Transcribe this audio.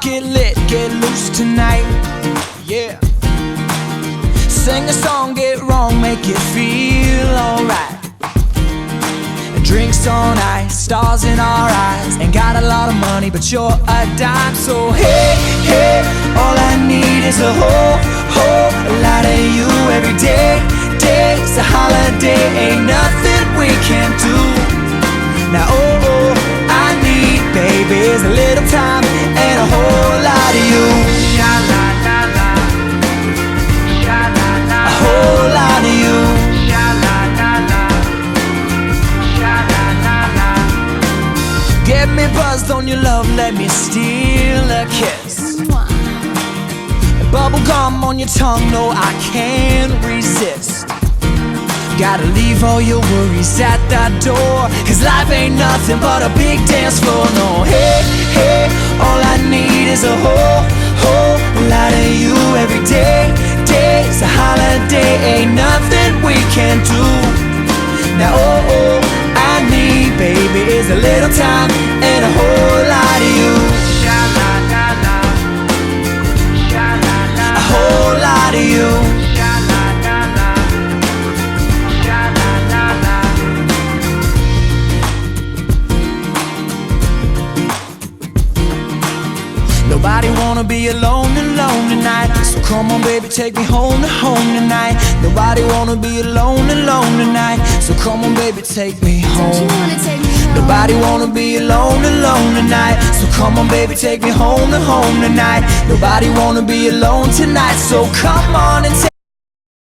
get lit, get loose tonight. Yeah. Sing a song, get wrong, make it feel alright. Drinks on ice, stars in our eyes. Ain't got a lot of money, but you're a dime. So hey, hey, all I need is a whole lot of you every day. Day's a holiday, ain't nothing we can't do. Now oh, I need, baby, is a little time and a whole lot of you. A whole lot of you. Get me buzzed on your love, let me steal a kiss. Bubble gum on your tongue, no, I can't resist. Gotta leave all your worries at the door, 'cause life ain't nothing but a big dance floor. No, hey, hey, all I need is a whole lot of you every day. Day's a holiday, ain't nothing we can't do. Now oh, I need, baby, is a little time and a whole lot of you. A whole lot of you. Nobody wanna be alone tonight. So come on baby, take me home tonight. Nobody wanna be alone tonight. So come on baby, take me home. Nobody wanna be alone tonight. So come on baby, take me home tonight. Nobody wanna be alone tonight. So come on and take